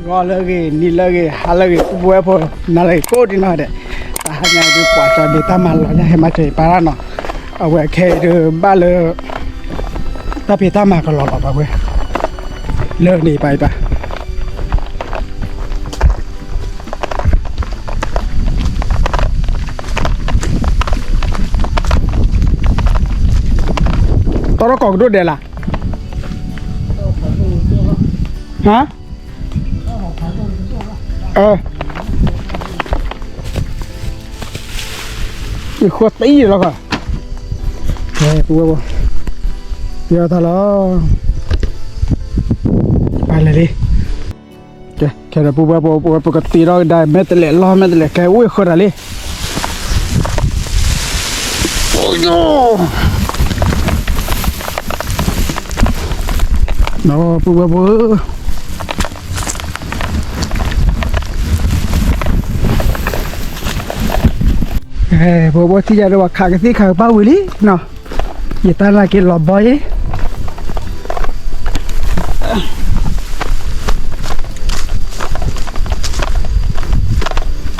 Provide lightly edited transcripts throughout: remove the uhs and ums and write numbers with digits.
Gõ lagi, ni lagi, hal lagi, buat apa? Nalai kau di mana deh? Hanya di puasa di taman lah, ya hemat cai parano. Awak kau di bala, tapi taman kalau apa awak, le ni pai pa. Toro kau duduk deh lah. Hah? Cái khuất tí rồi cả. Đây, bùa. Giờ ta lo. Bay lại đi. Cái là bùa cái tí đó đây mét lẹ lo mét lẹ cái ui khuất ra đi. Ôi no. Nó bùa. Bố thì giờ đâu khá cái gì khá bao nhiêu nè, người ta là cái lò bói ấy,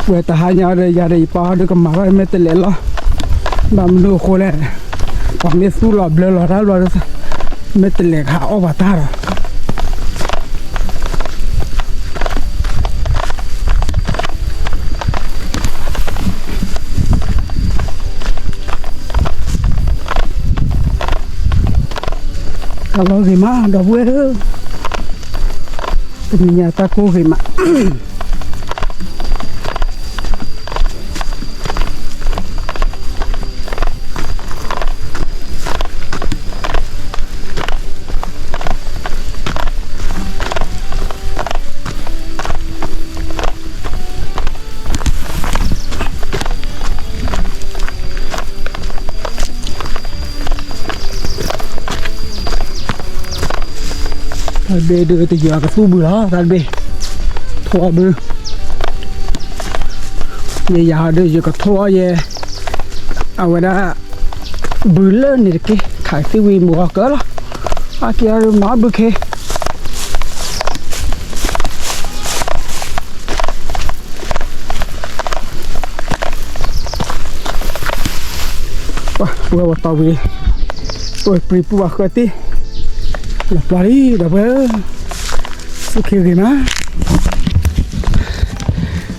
bây giờ hai nhà đây giờ đây bao được cái máy mới tới lo, làm đồ khô này, còn mấy số lò bơ lò ra lò đó, mới tới khá ở bát rồi. Kalau gimana, dah buat. Ternyata aku gimana. Bê đưa từ giờ cái su bự đó tan bê thua bự bây giờ đưa giờ cái thua về ở đó bự lên này cái khai tiêu vi mua cỡ đó à kia nó bự khe bữa tàu về tôi pre bua khơi tí lặp lại đi đập bơ ok gì mà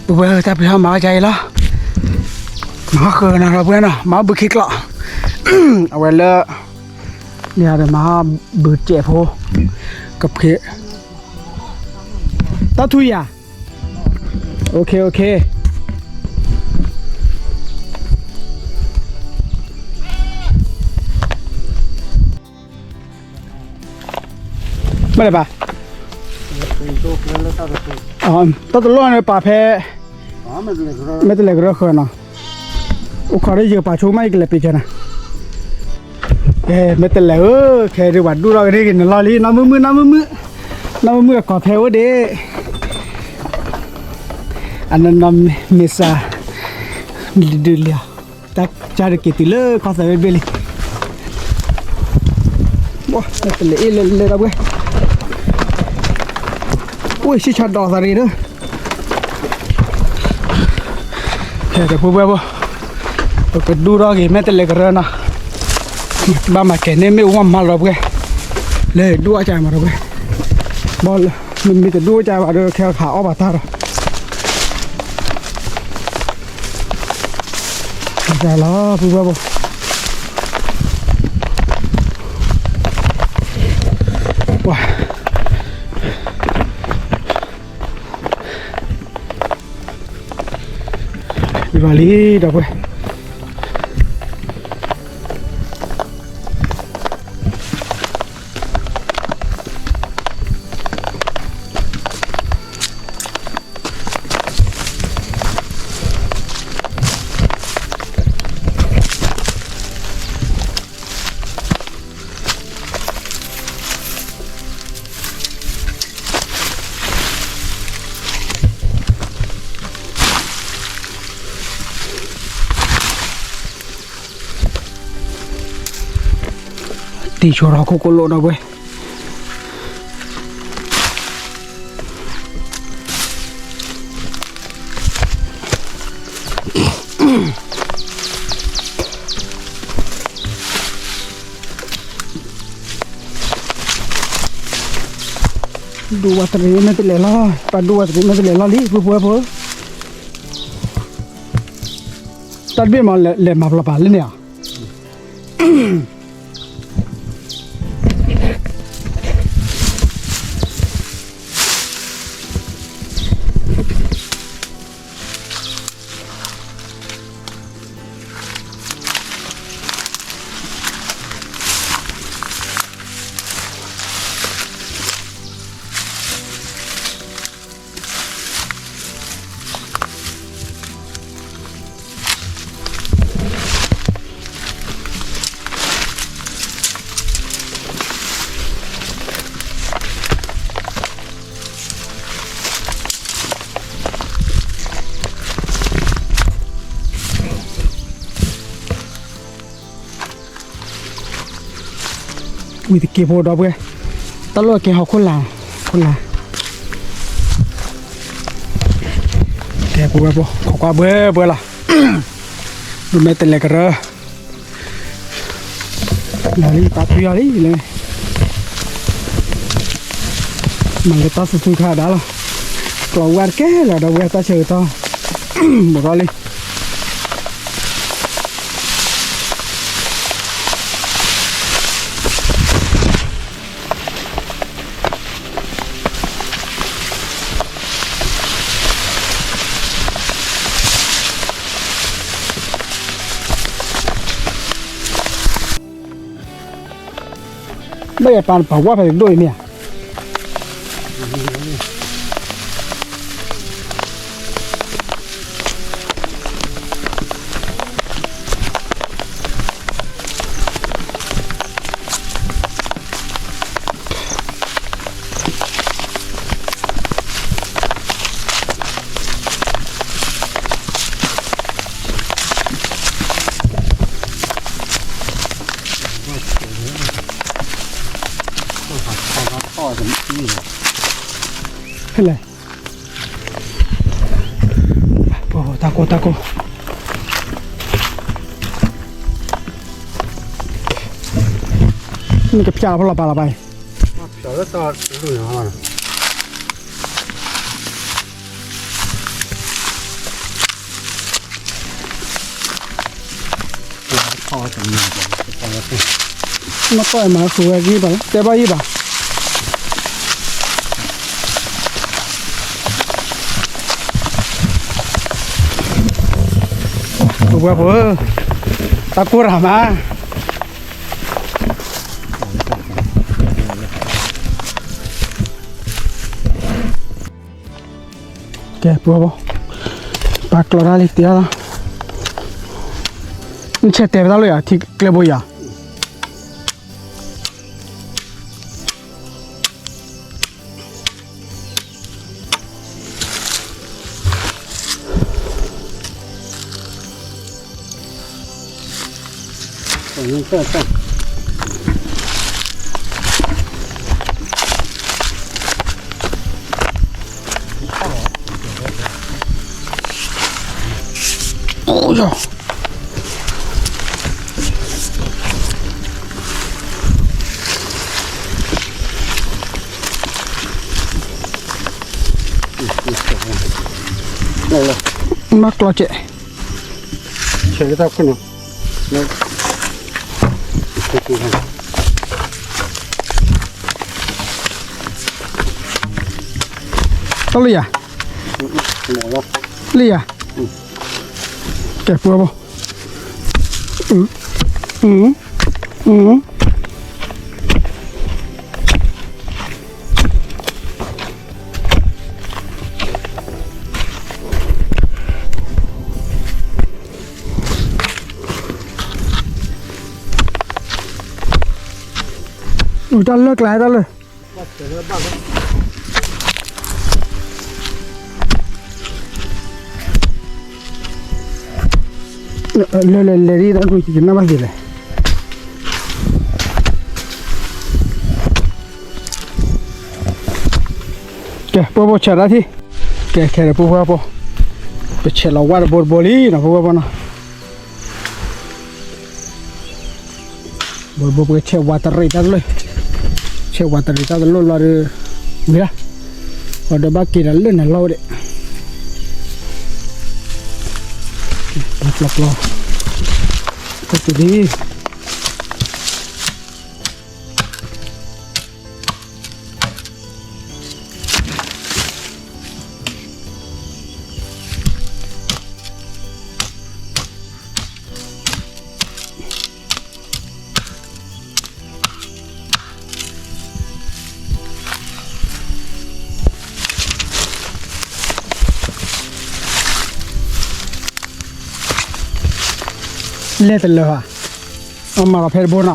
bơ ta bị hao chạy lo má khơi nào đập bơ nào má bự khích lọ ở đây là nhà để má bự chẹp hồ cặp khế tao thui à okไม่ได้ป่ะตัวตัวล้วนเลยป่าแพไม่ตัวเล็กเราเคยเนาะอุคาได้เยอะป่าชูไม่กี่เล็กปีแค่น่ะไม่ตัวเล็กแค่ดีกว่าดูเราได้กินลอยลีน้ำมือกอดแพวเด้อันนั้นน้ำเมษาดื้อเลี้ยตักจารึกติเลยขอใส่เบลลี่ว้าไม่ตัวเล็กเลยเราเว้ยui xí chặt đỏ ra đi nữa để phụ bê bô cái đu đó thì mấy tên lấy cái rơ nào ba mà kẻ nên mới uống mà rồi bê lấy đua chạy mà rồi bê bò mình bị cái đua chạy vào được theo khảo bà ta rồi chạy nó phụ bê bô vào lý đọc ơi tí cho nó có lộ đâu vậy dua tadi nanti lelah, pas dua tadi nanti lelah li, apa? Tadi mau lemah berapa ni ya?มีตะเกียบโหดเอาไปตลอดแกเขาคนละแกกูไปบ่ขอกว่าเบื่อละดูไม่เต็มเลยกันเลยลาลีปัดพิยาลีเลยมันก็ตัดสุดขาดแล้วกลัวว่าแกแล้วเดี๋ยวว่าตัดเชือกต่อหมดเลยไม่ใช่ปานเผาว่าไปถึงด้วยเนี่ยขึ้นเลยโอ้ตาโกมันจะพิจารณาพลังปลาไปพิจารณาต่อดูหน่อยพอจะมีมาต่อยมาคุยกี่บ้างเจ้าบ้ายี่บ้าApa? Takut sama. Oke, apa? Pak keluar lift ya. Ini cetek dulu ya, tik klebo ya. Oh ya. Mak lo cek. Cek kita kena. Tahu ya? Lihat. Oke, apa? Udah lo kelihatan lo. Le di dan kuih kena masih le. Oke, popo cara sih. Oke, kira popo apa? Pecel awal borboli, na popo apa na? Borbol pecel water itu le. Cek water itu lo lari, mira. ada baki dah lu nak lau dek. Lap lau. Itu dia. ले तो लो हाँ अम्मा का फिर बोना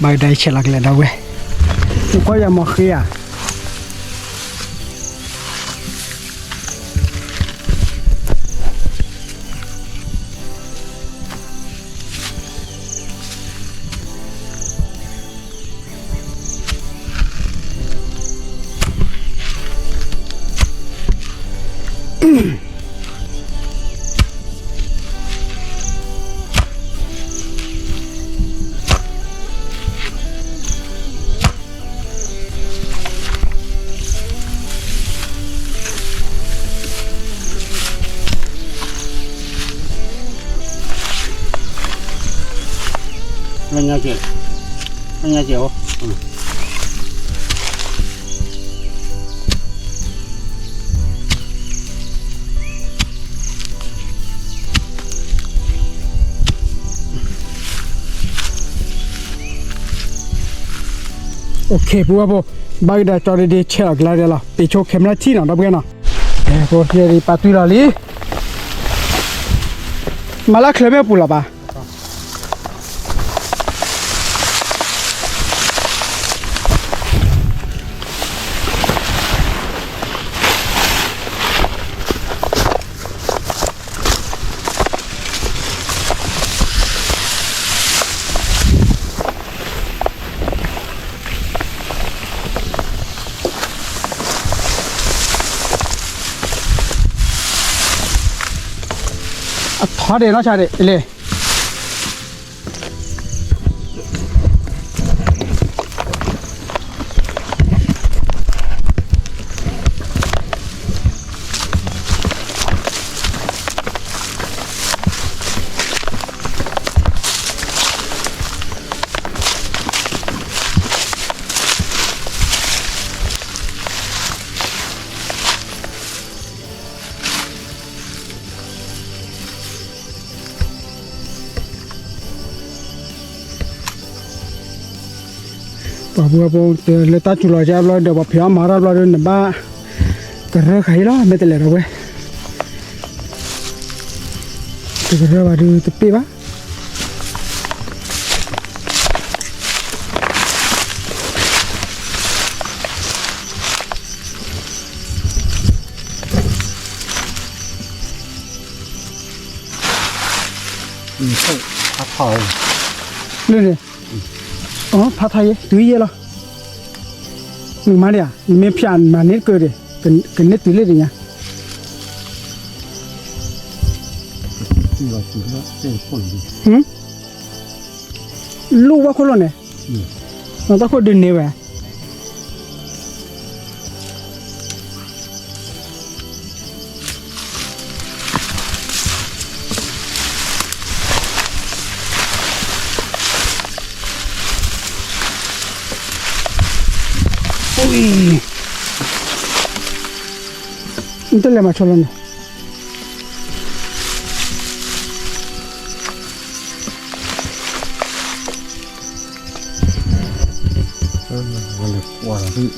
bài đây sẽ là cái đâu vậy có gì mà khi à anh nhà chịu ok bố bố bây giờ cho đi chơi lại đây là để cho kem lại chi nào đâu cái nào bố chơi đi bắt tui đi mà là khơi mấy bù là ba tháo để nó chạy để lê babu leta chula ja lo de ba phya mara lo de ba kar khai lo me te le ro we te kar ba du te pe ba phát thầu lên đi phát thay tưới gì lo mình mà đi à mình phiền mà nét cười đi cần nét tưới lên đi nha là chỉ nó sẽ phổi đi lúc quá khôn này nó ta khôn đừng nè vậy ui itu lama colon là quả vị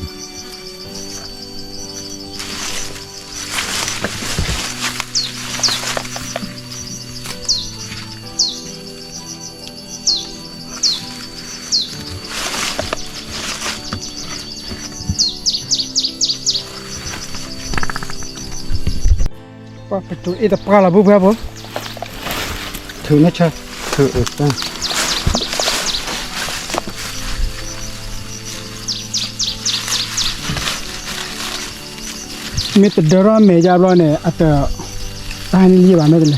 betul itu pala bu berapa? thử nó chơi คือเอ็ดนะ มีแต่เดอร์เมจาร์ร้อนเนี่ยอัตตานี่รีบอ่ะไม่เป็นไร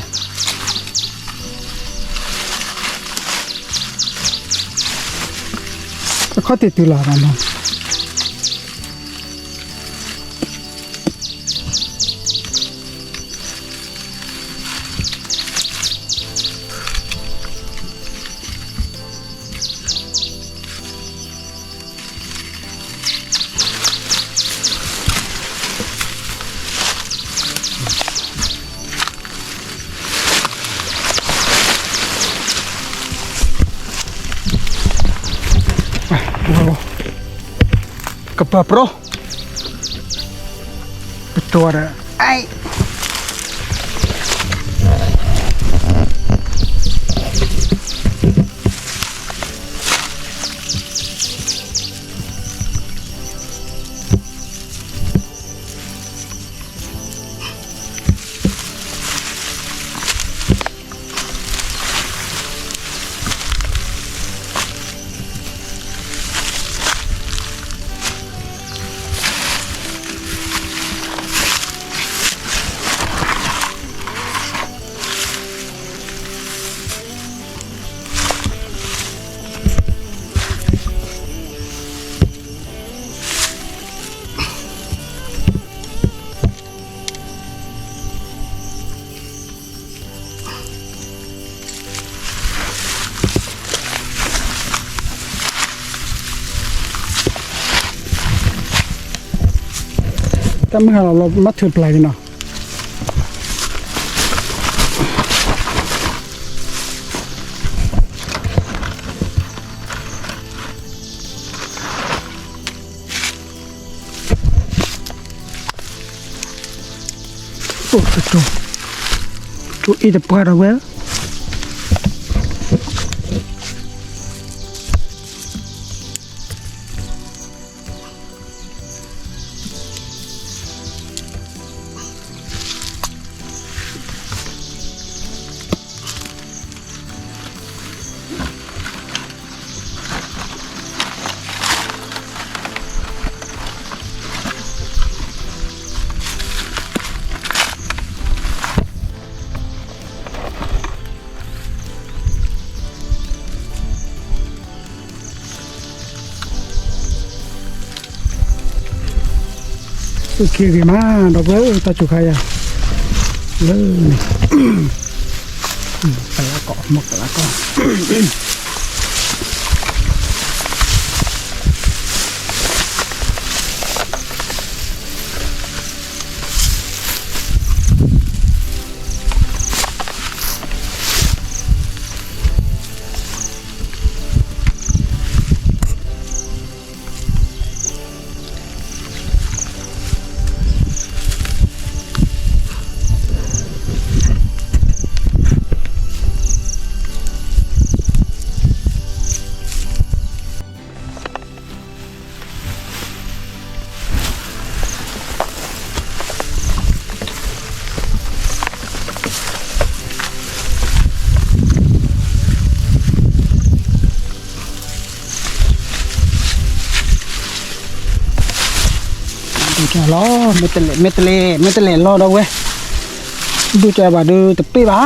ก็ข้อติดตัวละมันนะกระเป๋าโปรตัวละไอแต่เมื่อเรามาถือปลายเนาะโอ้ตัวอีเดปาร์เวลโอเคมาดอกเว้ยตาจุกใครอ่ะเลยไปละเกาะหมกไปละเกาะดูจะล้อไม่ตะเลล้อดอกเว้ยดูจะบ่าดูตะปี้บ้า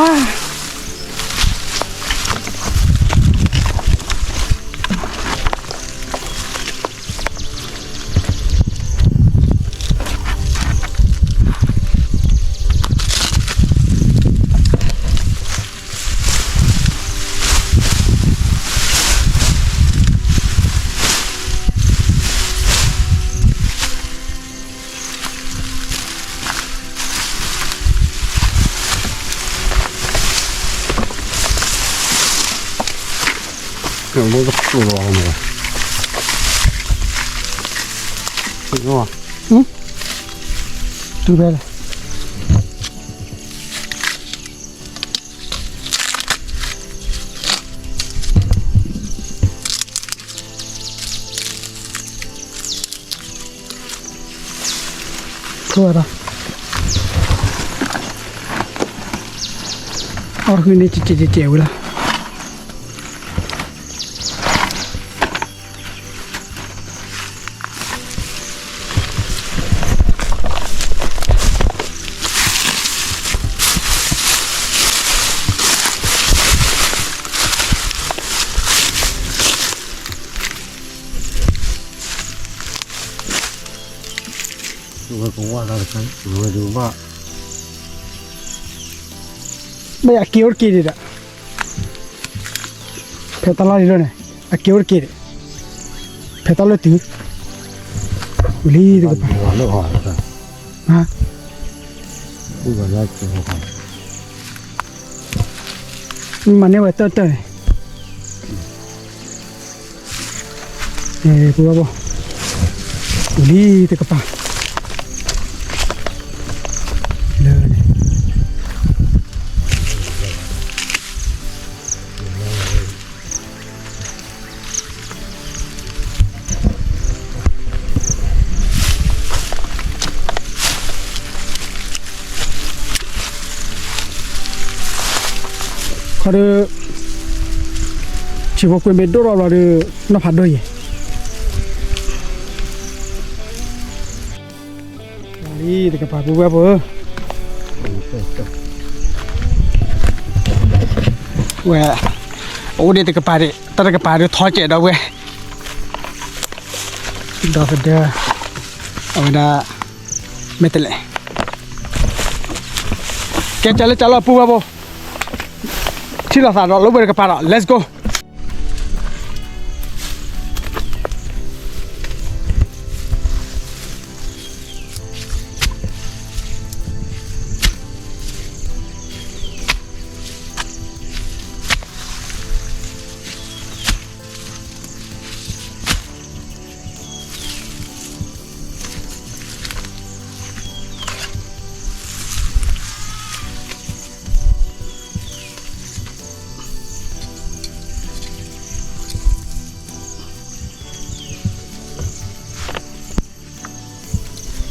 เกี่ยวกับตัวเราเนี่ยถึงว่าดูไปเลยทั่วละเอาคืนนี้เจ๋วละ我跟我那个看，我就把 ไม่อยากเกี่ยวกี่ดิอ่ะเพตลาดีด้วยเนี่ยเกี่ยวกี่ดิเพตลาตีวิลีดีกว่า 我那好的， ฮะ 不管他怎么好， มันเนี่ยว่าเต้เนี่ยกูว่าบ่วิลีดีกว่าเลยเขาดูชีวกเป็นดูเราดูน่าพัดด้วยนี่เด็กกับป้าปูแบบเว้ยโอ้เด็กกับป้าดิตอนกับป้าดิท้อเจ็ดดอกเว้ยดอกเดียวเอาไปได้ไม่ติดเลยแกจะเล่นจะเล่าปูแบบที่เราสานเราลุกไปกับป้าเรา let's go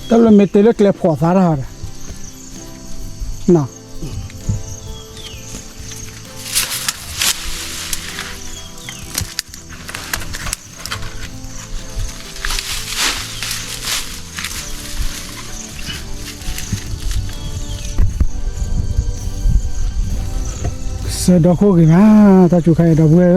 แต่เราไม่ติดเล็กเล็กพอสาระเลยน่ะเสือดอกโคกี่มาตาจูใครดอกเว้ย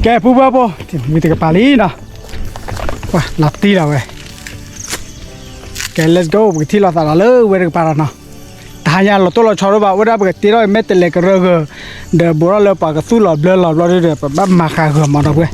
แกพูดว่าบ่มีแต่กับปาลีนะว้าหลับตีแล้วเว้ยแก let's go ไปที่เราตลาดเลยเว้ยกับปารานะถ้าอย่างเราตัวเราชอบว่าว่าไปที่เราไม่เตะเล็กเรื่องเดี๋ยวบัวเราปากกระสู้เราเบลเราเราเดี๋ยวแบบมาขาเหือมาดอกเว้ย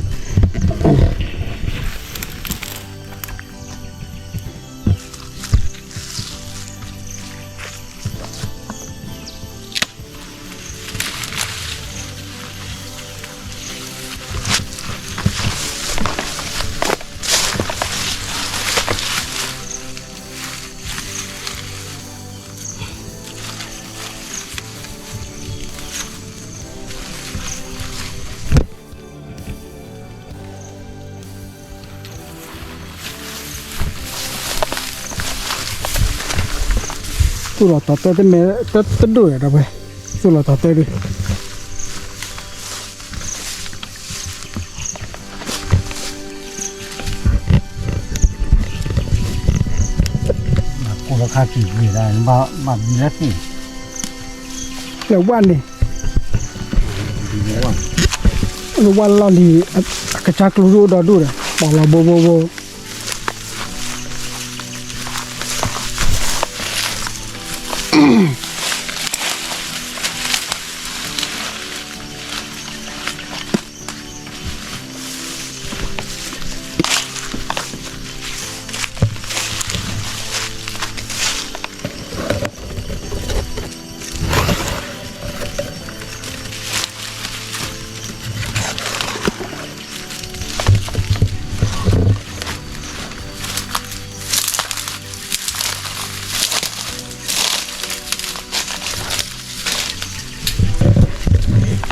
ตัวเราตัดเต็มเม็ดตัดด้วยนะเว้ยตัวเราตัดเต็มด้วย我都看几回了，把你那是， แล้ววันนี้ 你忘， วันเราดีกระจักรู้ดอดูเลยบอกเราโบ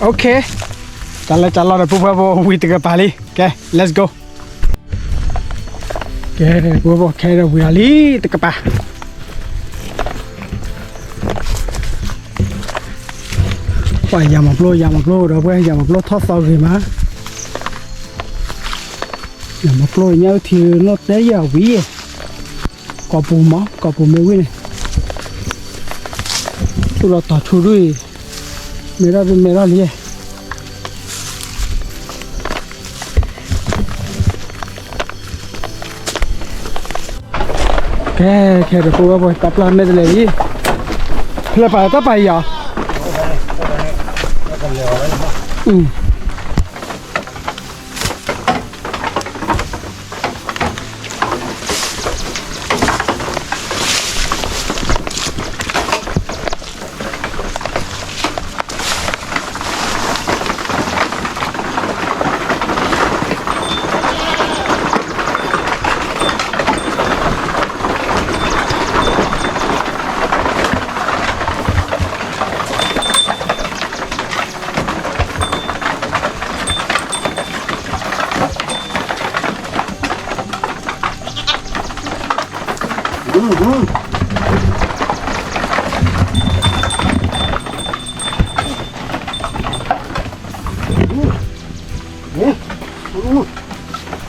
โอเคจัลเราเดี๋ยวพูดว่าวิ่งตะกับปาลีแก let's go แกพูดว่าแค่เราวิ่งลีตะกับปาไปยามาโปรเราเว้ยยามาโปรทอดซอสขึ้นมา อย่ามาปล่อยเงี้ยทีรถได้ยาววิ่งก่อปูหมอก่อปูไม่วิ่งตัวเราต่อชูด้วยไม่ได้เป็นไม่ได้เลยแค่เดี๋ยวกูก็ไปตับร้านไม่ได้เลยเพลไปตับไปเหรอ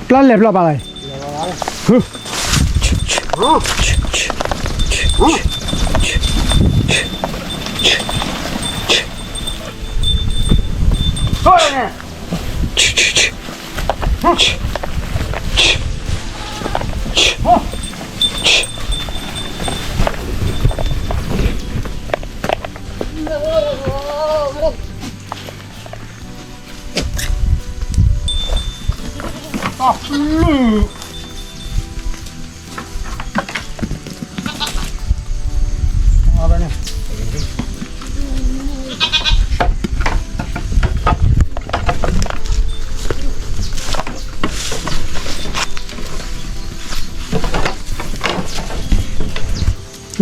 ปลาเล็บเราอะไร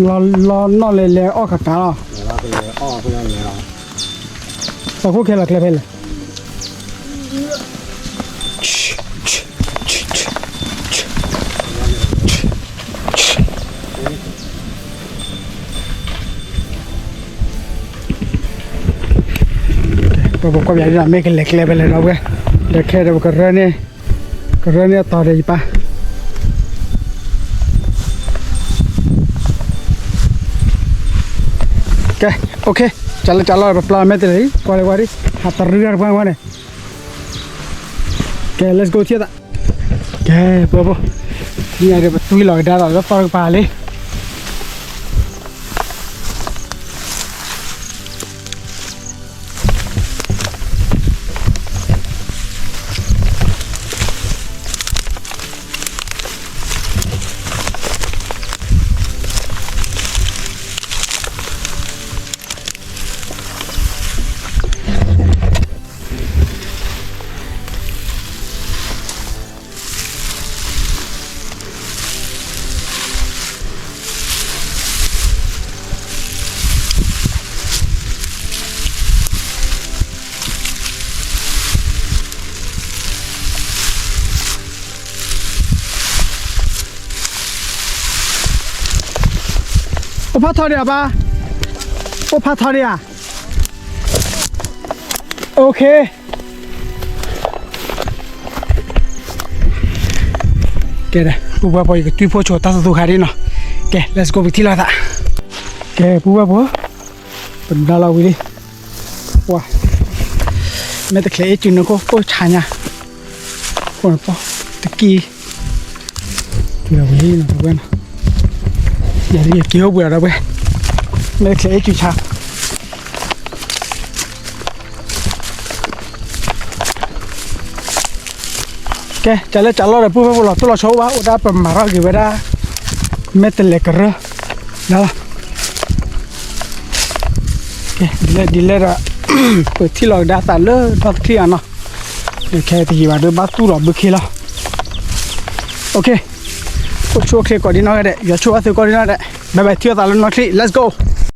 เรานอนเลยออกกากาเราเราคู่เคลักเลยเพลบอกว่าอย่างนี้ไม่กันเล็กเลยไปเลยเราเว้ยเด็กแค่เดี๋ยวก็เรื่องนี้ต่อเลยป่ะโอเคचलोแบบปลาไม่ติดเลยกว่าเลยว่าดิหาตะเรือบ้างวะเนี่ยโอเค let's go เที่ยวโอเคปุ๊บนี่อะไรแบบตุยหลอกได้หรอแล้วฟอร์ปลาเลยโอ้พัดทอดเดียป่ะโอ้พัดทอดเดียโอเคแกเด้ปุ๊บปุ๊บอีกตุยพ่อโชว์ตาสุดขาดีเนาะแก let's go ไปที่ละท่าแกปุ๊บปุ๊บเป็นดาราวิลีว้าไม่แต่เคยจุนนะก็โอ้ชาเนี่ยคนปอตะกี้ดาราวิลีนะทุกคนอย่าเรียกเกี่ยวเบื่อแล้วเว้ยไม่เคยจุชาแกจะเล่นจัลล์เลยพูดไปบอกตัวเราโชว์ว่าอุดาเป็นมารากี่เวลาไม่เตะเกลือแล้วแกดีเลยละเปิดที่เราได้แต่เลิศทักที่อ่ะเนาะเดี๋ยวแค่ที่ว่าเดี๋ยวบ้าตู้เราบุกขี้แล้วโอเคช่วยเคลียร์ก่อนดีหน่อยเด้อย่าช่วยเธอก่อนดีหน่อยเด้บายบายเที่ยวตาลุนมาคลี let's go